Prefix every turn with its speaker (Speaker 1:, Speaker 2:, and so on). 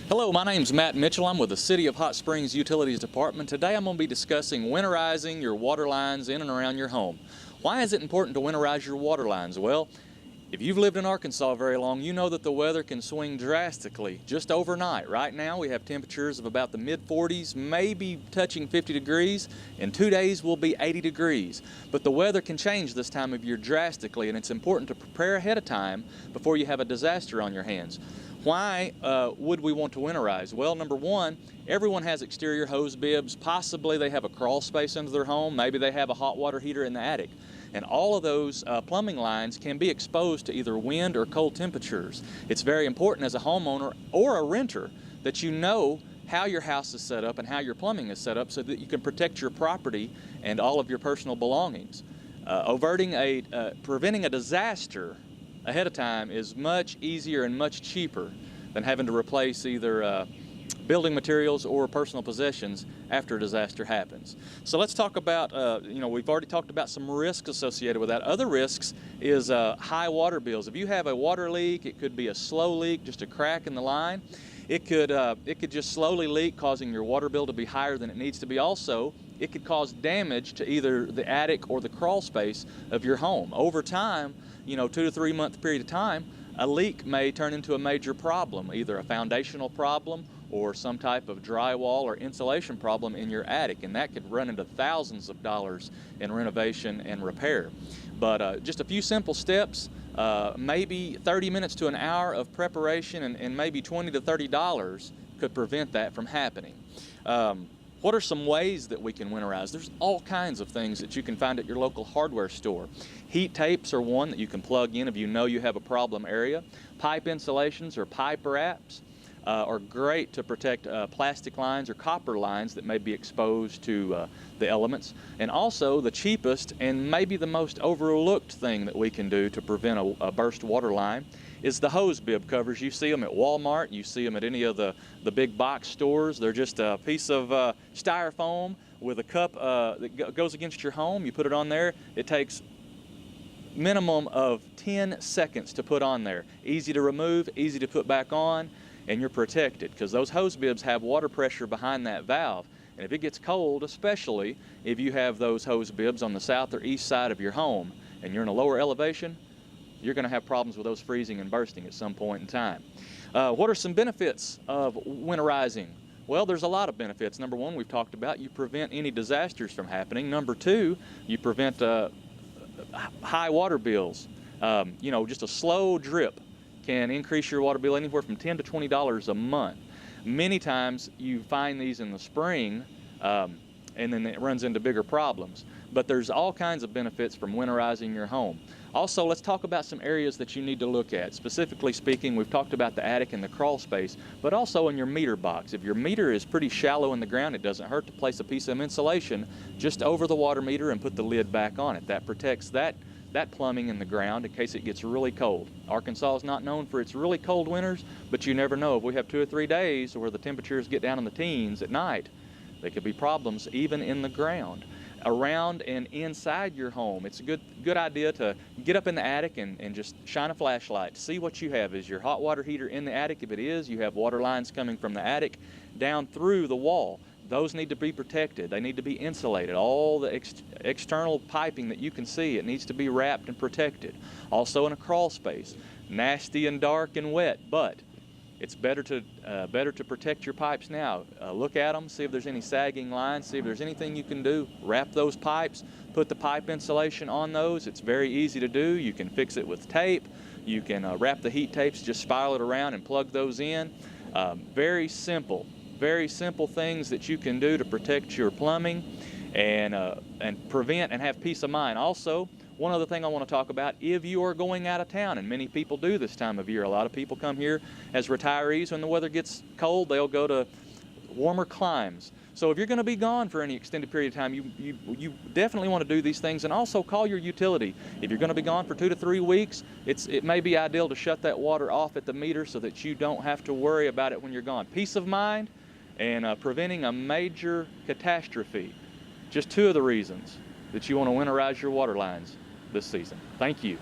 Speaker 1: Hello, my name's Matt Mitchell. I'm with the City of Hot Springs Utilities Department. Today I'm going to be discussing winterizing your water lines in and around your home. Why is it important to winterize your water lines? Well, if you've lived in Arkansas very long, you know that the weather can swing drastically just overnight. Right now we have temperatures of about the mid-40s, maybe touching 50 degrees. In 2 days we'll be 80 degrees. But the weather can change this time of year drastically, and it's important to prepare ahead of time before you have a disaster on your hands. Why would we want to winterize? Well, number one, everyone has exterior hose bibs. Possibly they have a crawl space under their home. Maybe they have a hot water heater in the attic. And all of those plumbing lines can be exposed to either wind or cold temperatures. It's very important as a homeowner or a renter that you know how your house is set up and how your plumbing is set up so that you can protect your property and all of your personal belongings. Preventing a disaster ahead of time is much easier and much cheaper than having to replace either building materials or personal possessions after a disaster happens. So let's talk about, we've already talked about some risks associated with that. Other risks is high water bills. If you have a water leak, it could be a slow leak, just a crack in the line. It could just slowly leak, causing your water bill to be higher than it needs to be. Also, it could cause damage to either the attic or the crawl space of your home. Over time, 2 to 3 month period of time, a leak may turn into a major problem, either a foundational problem or some type of drywall or insulation problem in your attic, and that could run into thousands of dollars in renovation and repair. But just a few simple steps, maybe 30 minutes to an hour of preparation and maybe $20 to $30 could prevent that from happening. What are some ways that we can winterize? There's all kinds of things that you can find at your local hardware store. Heat tapes are one that you can plug in if you know you have a problem area. Pipe insulations or pipe wraps are great to protect plastic lines or copper lines that may be exposed to the elements. And also the cheapest and maybe the most overlooked thing that we can do to prevent a burst water line is the hose bib covers. You see them at Walmart, you see them at any of the big box stores. They're just a piece of styrofoam with a cup that goes against your home. You put it on there. It takes minimum of 10 seconds to put on there. Easy to remove, easy to put back on, and you're protected because those hose bibs have water pressure behind that valve. And if it gets cold, especially if you have those hose bibs on the south or east side of your home and you're in a lower elevation, you're going to have problems with those freezing and bursting at some point in time. What are some benefits of winterizing? Well, there's a lot of benefits. Number one, we've talked about, you prevent any disasters from happening. Number two, you prevent high water bills. Just a slow drip can increase your water bill anywhere from $10 to $20 a month. Many times you find these in the spring and then it runs into bigger problems. But there's all kinds of benefits from winterizing your home. Also, let's talk about some areas that you need to look at. Specifically speaking, we've talked about the attic and the crawl space, but also in your meter box. If your meter is pretty shallow in the ground, it doesn't hurt to place a piece of insulation just over the water meter and put the lid back on it. That protects that plumbing in the ground in case it gets really cold. Arkansas is not known for its really cold winters, but you never know. If we have 2 or 3 days where the temperatures get down in the teens at night, there could be problems even in the ground. Around and inside your home, it's a good idea to get up in the attic and just shine a flashlight. See what you have. Is your hot water heater in the attic? If it is, you have water lines coming from the attic down through the wall. Those need to be protected. They need to be insulated. All the external piping that you can see, it needs to be wrapped and protected. Also in a crawl space, nasty and dark and wet, but it's better to protect your pipes now. Look at them, see if there's any sagging lines, see if there's anything you can do. Wrap those pipes, put the pipe insulation on those. It's very easy to do. You can fix it with tape. You can wrap the heat tapes, just spiral it around and plug those in. Very simple things that you can do to protect your plumbing and prevent and have peace of mind. Also, one other thing I want to talk about, if you are going out of town, and many people do this time of year, a lot of people come here as retirees. When the weather gets cold, they'll go to warmer climes. So if you're going to be gone for any extended period of time, you definitely want to do these things, and also call your utility. If you're going to be gone for 2 to 3 weeks, it may be ideal to shut that water off at the meter so that you don't have to worry about it when you're gone. Peace of mind and preventing a major catastrophe. Just 2 of the reasons that you want to winterize your water lines this season. Thank you.